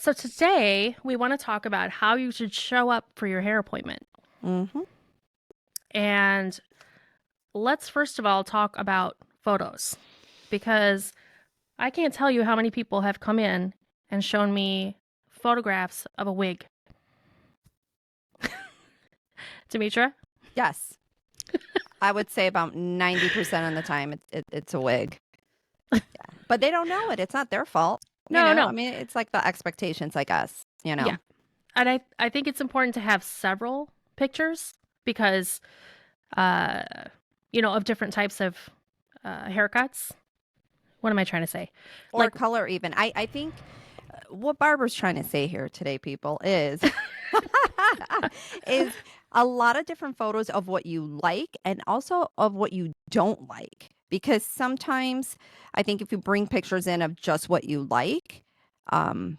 So today we want to talk about how you should show up for your hair appointment. Mm-hmm. And let's first of all talk about photos because I can't tell you how many people have come in and shown me photographs of a wig. Demetra? Yes. I would say about 90% of the time it's a wig. Yeah. But they don't know it. It's not their fault. No. I mean, it's like the expectations, I guess, Yeah. And I think it's important to have several pictures because, of different types of haircuts. What am I trying to say? Or Like, color even. I think what Barbara's trying to say here today, people, is is a lot of different photos of what you like and also of what you don't like. Because sometimes I think if you bring pictures in of just what you like, um,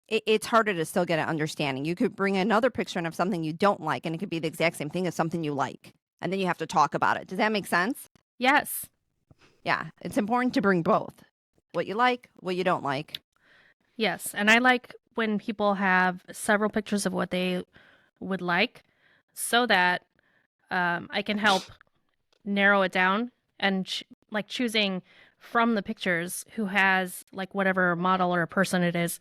it's harder to still get an understanding. You could bring another picture in of something you don't like, and it could be the exact same thing as something you like. And then you have to talk about it. Does that make sense? yes. Yeah. It's important to bring both what you like, what you don't like. Yes, and I like when people have several pictures of what they would like so that I can help narrow it down and choosing from the pictures who has like whatever model or person it is.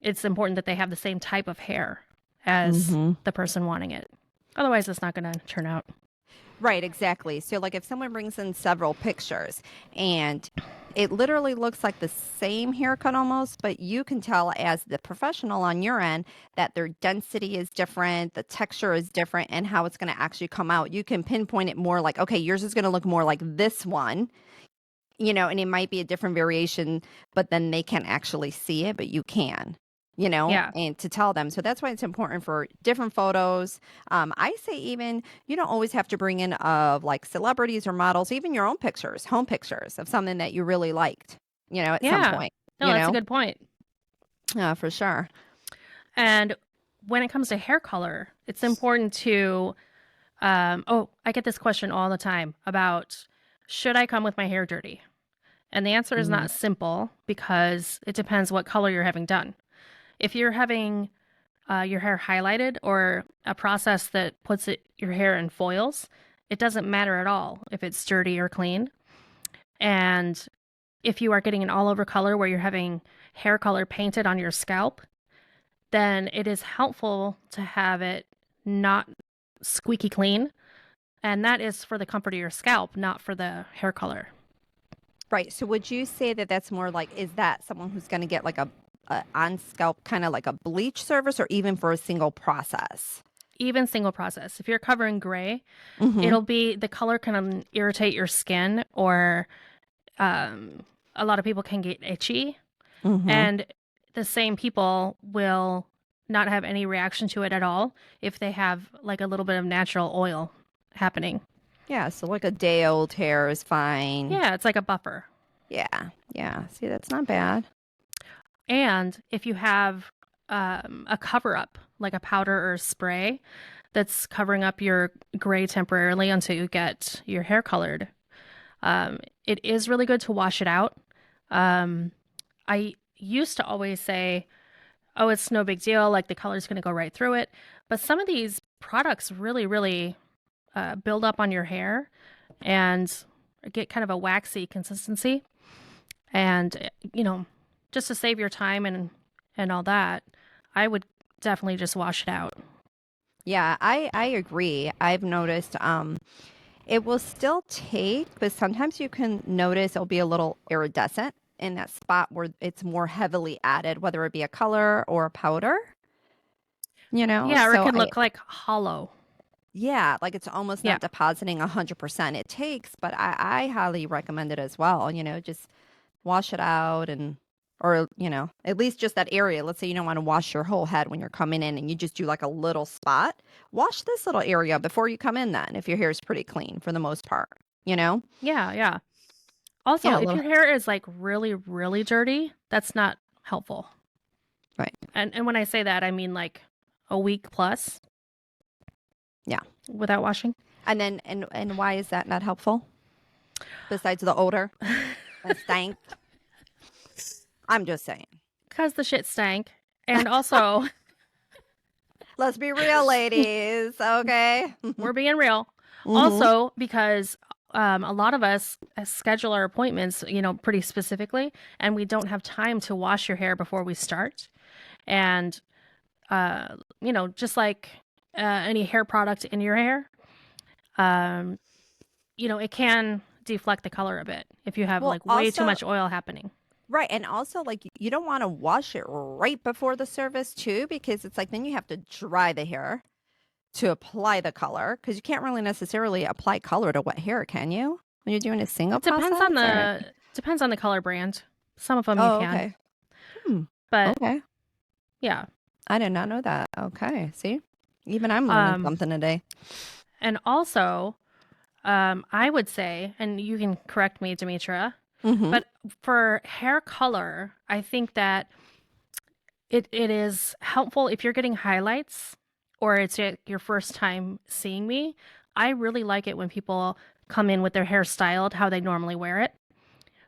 It's important that they have the same type of hair as Mm-hmm. the person wanting it. Otherwise, it's not going to turn out. Right, exactly. So, like, if someone brings in several pictures and it literally looks like the same haircut almost, but you can tell as the professional on your end that their density is different, the texture is different, and how it's going to actually come out. You can pinpoint it more like, okay, yours is going to look more like this one, and it might be a different variation, but then they can't actually see it, but you can. Yeah. And to tell them. So that's why it's important for different photos. I say even you don't always have to bring in of like celebrities or models, even your own pictures, home pictures of something that you really liked, at some Yeah. point, No, that's a good point. Yeah, for sure. And when it comes to hair color, it's important to I get this question all the time about should I come with my hair dirty? And the answer is Mhm. not simple because it depends what color you're having done. If you're having your hair highlighted or a process that puts your hair in foils, it doesn't matter at all if it's dirty or clean. And if you are getting an all over color where you're having hair color painted on your scalp, then it is helpful to have it not squeaky clean. And that is for the comfort of your scalp, not for the hair color. Right. So would you say that that's more like, is that someone who's going to get like a on scalp kind of like a bleach service or even for a single process? Even single process. If you're covering gray, Mm-hmm. it'll be the color can irritate your skin, or a lot of people can get itchy. Mm-hmm. And the same people will not have any reaction to it at all if they have like a little bit of natural oil happening. Yeah. So like a day old hair is fine. Yeah, it's like a buffer. Yeah. Yeah. See, that's not bad. And if you have a cover up, like a powder or a spray that's covering up your gray temporarily until you get your hair colored, it is really good to wash it out. I used to always say, oh, it's no big deal, like the color's going to go right through it. But some of these products really, really build up on your hair and get kind of a waxy consistency. And, just to save your time and all that, I would definitely just wash it out. Yeah, I agree. I've noticed it will still take, but sometimes you can notice it'll be a little iridescent in that spot where it's more heavily added, whether it be a color or a powder, Yeah, or it So can look like hollow. yeah, like it's almost Yeah. not depositing 100%. It takes, but I highly recommend it as well, just wash it out or, at least just that area. Let's say you don't want to wash your whole head when you're coming in and you just do like a little spot. Wash this little area before you come in then, if your hair is pretty clean for the most part, you know? Yeah, yeah. Also, Yeah, a if little. your hair is like really, really dirty, that's not helpful. Right. And when I say that, I mean like a week plus Yeah. without washing. And then and why is that not helpful? Besides the odor and stank. I'm just saying. Because the shit stank. And also, Let's be real, ladies. Okay. we're being real. Mm-hmm. Also, because a lot of us schedule our appointments, pretty specifically, and we don't have time to wash your hair before we start. And, just like any hair product in your hair, um, it can deflect the color a bit if you have Well, like way too also, much oil happening. right. And also, like, you don't want to wash it right before the service, too, because it's like then you have to dry the hair to apply the color because you can't really necessarily apply color to wet hair, can you? When you're doing a single It depends on process or the color brand. Some of them you oh, can, okay. Hmm. but Okay. yeah. I did not know that. Okay. See? Even I'm learning Um, something today. and also, I would say, and you can correct me, Demetra, Mm-hmm. but for hair color, I think that it is helpful if you're getting highlights or it's your first time seeing me. I really like it when people come in with their hair styled how they normally wear it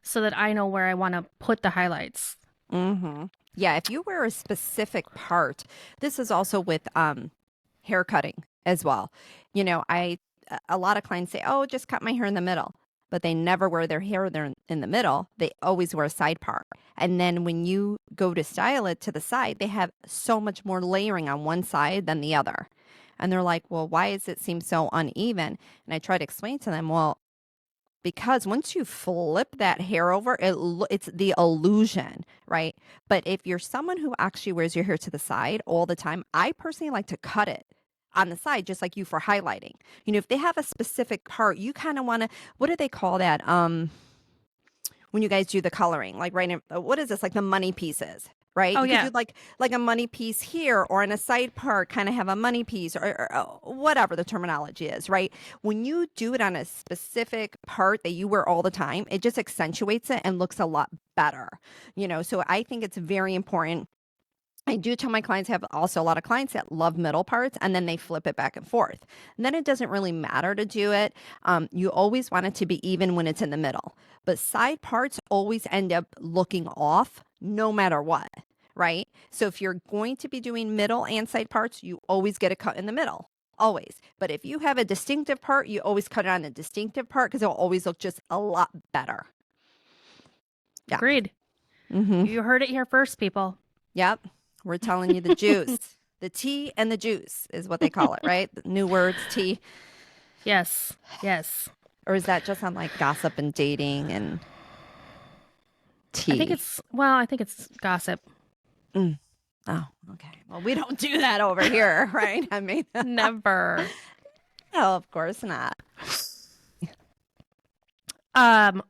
so that I know where I want to put the highlights. Mm-hmm. Yeah, if you wear a specific part, this is also with hair cutting as well. You know, a lot of clients say, "Oh, just cut my hair in the middle." But they never wear their hair there in the middle. They always wear a side part. And then when you go to style it to the side, they have so much more layering on one side than the other. And they're like, "Well, why does it seem so uneven?" And I try to explain to them, "Well, because once you flip that hair over, it's the illusion, right? But if you're someone who actually wears your hair to the side all the time, I personally like to cut it on the side, just like you for highlighting. You know, if they have a specific part, you kind of want to, what do they call that? When you guys do the coloring, like right in, what is this? Like the money pieces, right? Oh You could yeah, do like a money piece here or in a side part, kind of have a money piece or whatever the terminology is, right? When you do it on a specific part that you wear all the time, it just accentuates it and looks a lot better, you know? So I think it's very important. I do tell my clients, have also a lot of clients that love middle parts and then they flip it back and forth. And then it doesn't really matter to do it. You always want it to be even when it's in the middle. But side parts always end up looking off no matter what, right? So if you're going to be doing middle and side parts, you always get a cut in the middle. Always. But if you have a distinctive part, you always cut it on the distinctive part because it'll always look just a lot better. Yeah. agreed. Mm-hmm. You heard it here first, people. Yep. We're telling you the juice. The tea and the juice is what they call it, right? The new words, tea. Yes, yes. Or is that just on like gossip and dating and I think tea? I think it's gossip. Mm. Oh, okay. Well, we don't do that over here, right? I mean, Never. no, of course not.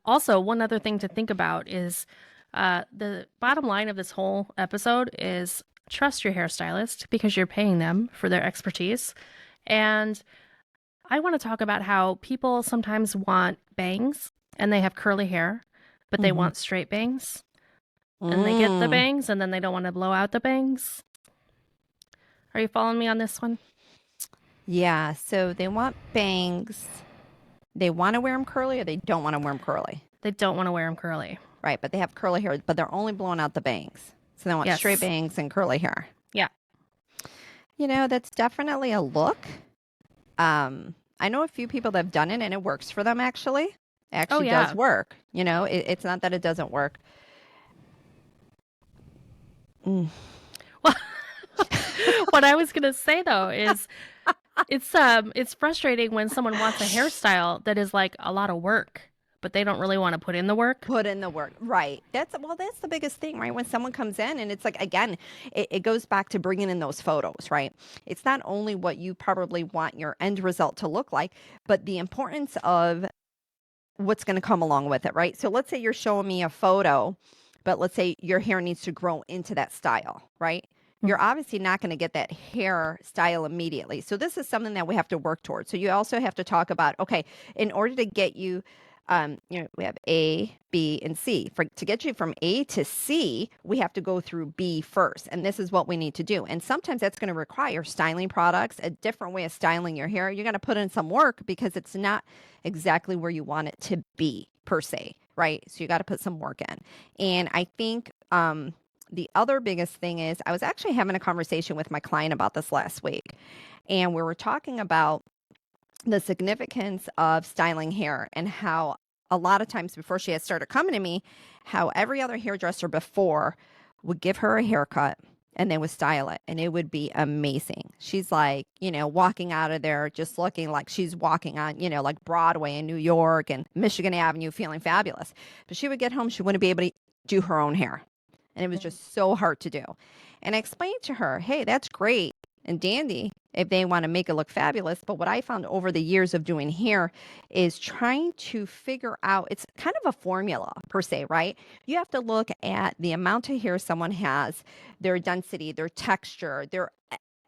Also, one other thing to think about is the bottom line of this whole episode is trust your hairstylist because you're paying them for their expertise. And I want to talk about how people sometimes want bangs and they have curly hair, but they Mm-hmm. want straight bangs. And they get the bangs and then they don't want to blow out the bangs. Are you following me on this one? Yeah. So they want bangs. They want to wear them curly or they don't want to wear them curly. They don't want to wear them curly. Right. But they have curly hair, but they're only blowing out the bangs. So they want straight Yes. bangs and curly hair. Yeah. You know, that's definitely a look. I know a few people that have done it and it works for them actually. It actually yeah. does work. You know, it's not that it doesn't work. Mm. Well, what I was gonna say though is it's frustrating when someone wants a hairstyle that is like a lot of work, but they don't really want to put in the work. Put in the work. Right. That's the biggest thing, right? When someone comes in and it's like, again, it goes back to bringing in those photos, right? It's not only what you probably want your end result to look like, but the importance of what's going to come along with it, right? So let's say you're showing me a photo, but let's say your hair needs to grow into that style, right? You're obviously not going to get that hair style immediately. So this is something that we have to work towards. So you also have to talk about, okay, in order to get you, we have A, B, and C. To get you from A to C, we have to go through B first. And this is what we need to do. And sometimes that's going to require styling products, a different way of styling your hair. You're going to put in some work because it's not exactly where you want it to be per se, right? So you got to put some work in. And I think The other biggest thing is I was actually having a conversation with my client about this last week, and we were talking about the significance of styling hair and how a lot of times before she had started coming to me, how every other hairdresser before would give her a haircut and they would style it and it would be amazing. She's like, walking out of there just looking like she's walking on, like Broadway in New York and Michigan Avenue feeling fabulous. But she would get home, she wouldn't be able to do her own hair. And it was just so hard to do. And I explained to her, hey, that's great and dandy if they want to make it look fabulous. But what I found over the years of doing hair is trying to figure out, it's kind of a formula per se, right? You have to look at the amount of hair someone has, their density, their texture, their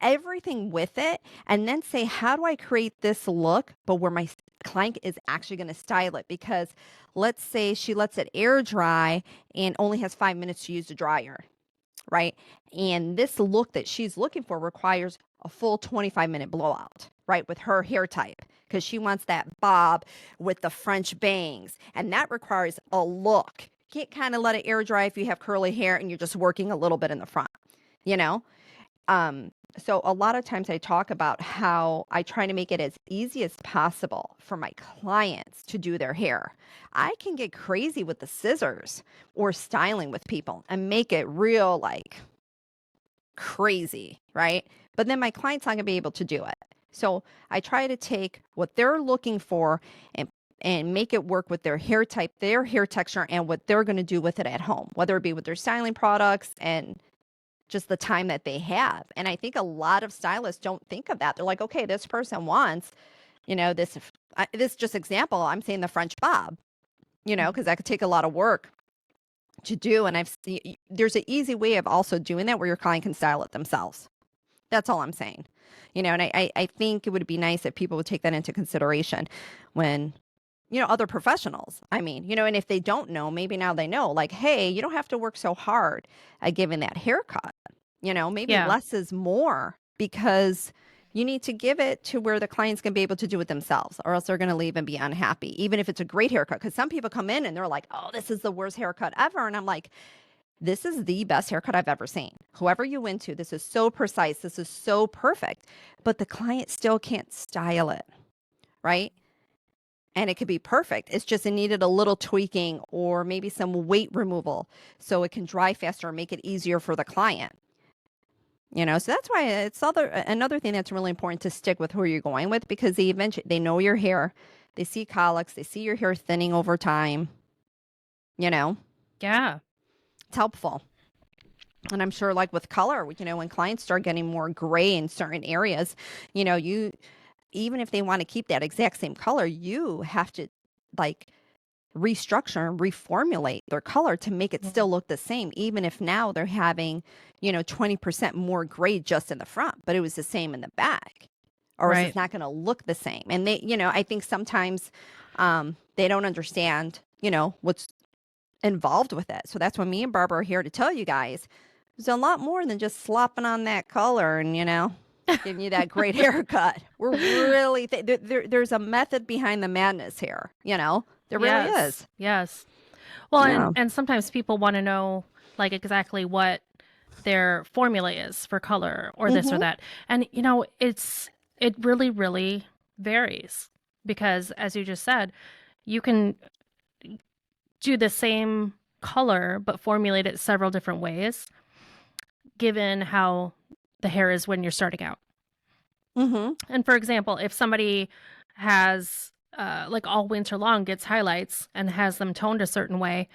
everything with it, and then say, how do I create this look, but where my client is actually going to style it? Because let's say she lets it air dry and only has 5 minutes to use the dryer, right? And this look that she's looking for requires a full 25-minute blowout, right? With her hair type, because she wants that bob with the French bangs. And that requires a look. You can't kind of let it air dry if you have curly hair and you're just working a little bit in the front, you know? So a lot of times I talk about how I try to make it as easy as possible for my clients to do their hair. I can get crazy with the scissors or styling with people and make it real like crazy, right? But then my client's not going to be able to do it. So I try to take what they're looking for and make it work with their hair type, their hair texture, and what they're going to do with it at home, whether it be with their styling products and just the time that they have. And I think a lot of stylists don't think of that. They're like, okay, this person wants, this just example, I'm saying the French bob, because that could take a lot of work to do. And there's an easy way of also doing that where your client can style it themselves. That's all I'm saying. And I think it would be nice if people would take that into consideration when, other professionals, and if they don't know, maybe now they know, like, hey, you don't have to work so hard at giving that haircut. Maybe Yeah. less is more because you need to give it to where the client's going to be able to do it themselves, or else they're going to leave and be unhappy, even if it's a great haircut. Because some people come in and they're like, oh, this is the worst haircut ever. And I'm like, this is the best haircut I've ever seen. Whoever you went to, this is so precise. This is so perfect. But the client still can't style it, right? And it could be perfect. It's just it needed a little tweaking or maybe some weight removal so it can dry faster and make it easier for the client. So that's why it's another thing that's really important to stick with who you're going with, because they know your hair, they see colics, they see your hair thinning over time. Yeah. It's helpful. And I'm sure like with color, when clients start getting more gray in certain areas, even if they want to keep that exact same color, you have to like restructure and reformulate their color to make it still look the same, even if now they're having, 20% more gray just in the front, but it was the same in the back, or else it's not going to look the same. And they, I think sometimes they don't understand, what's involved with it. So that's why me and Barbara are here to tell you guys, there's a lot more than just slopping on that color and, giving you that great haircut. We're really, there's a method behind the madness here, there really is. Yes. Well, Yeah. and sometimes people want to know like exactly what their formula is for color or this or that. And it really, really varies because as you just said, you can do the same color but formulate it several different ways given how the hair is when you're starting out. And for example, if somebody has like all winter long gets highlights and has them toned a certain way,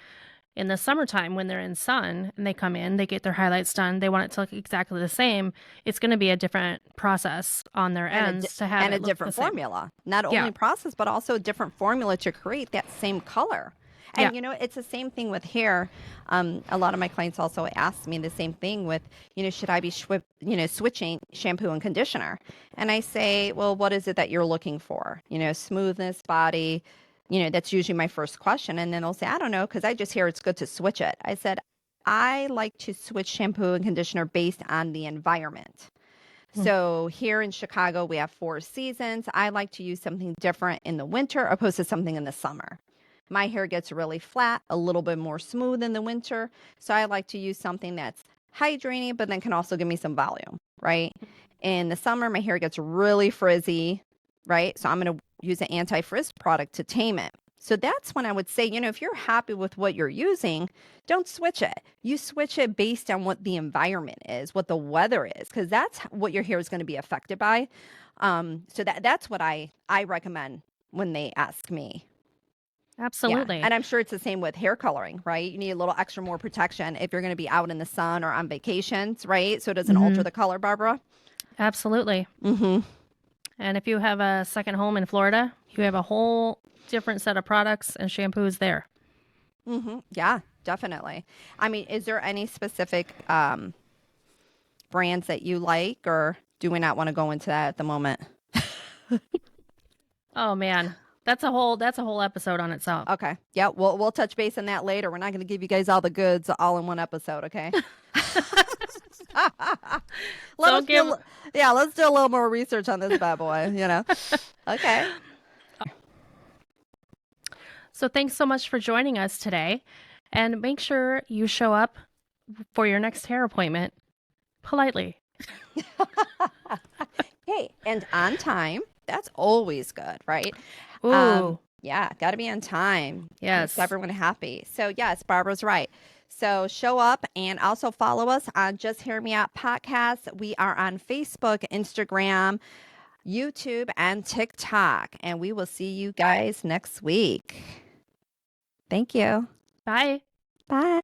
in the summertime when they're in sun and they come in, they get their highlights done, they want it to look exactly the same, it's going to be a different process on their ends to have and it a look different the same. formula. Not only process, but also a different formula to create that same color. And it's the same thing with hair. A lot of my clients also ask me the same thing with, should I be switching shampoo and conditioner? And I say, well, what is it that you're looking for? Smoothness, body. That's usually my first question. And then they'll say, I don't know, because I just hear it's good to switch it. I said, I like to switch shampoo and conditioner based on the environment. So here in Chicago, we have 4 seasons. I like to use something different in the winter opposed to something in the summer. My hair gets really flat, a little bit more smooth in the winter. So I like to use something that's hydrating, but then can also give me some volume, right? In the summer, my hair gets really frizzy, right? So I'm going to use an anti-frizz product to tame it. So that's when I would say, if you're happy with what you're using, don't switch it. You switch it based on what the environment is, what the weather is, because that's what your hair is going to be affected by. So that's what I recommend when they ask me. Yeah. Absolutely. And I'm sure it's the same with hair coloring, right? You need a little extra more protection if you're going to be out in the sun or on vacations, right? So it doesn't alter the color, Barbara. Absolutely. Mm-hmm. And if you have a second home in Florida, you have a whole different set of products and shampoos there. Mm-hmm. Yeah, definitely. I mean, is there any specific brands that you like, or do we not want to go into that at the moment? Oh man, that's a whole episode on itself. Okay. Yeah, we'll touch base on that later. We're not going to give you guys all the goods all in one episode, okay? Let us Don't give. let's do a little more research on this bad boy. Okay. So thanks so much for joining us today, and make sure you show up for your next hair appointment politely. Hey, and on time. That's always good, right? Ooh, Yeah, got to be on time. yes. Makes everyone happy. So, yes, Barbara's right. So, show up and also follow us on Just Hear Me Out podcast. We are on Facebook, Instagram, YouTube, and TikTok. And we will see you guys next week. Thank you. Bye. Bye.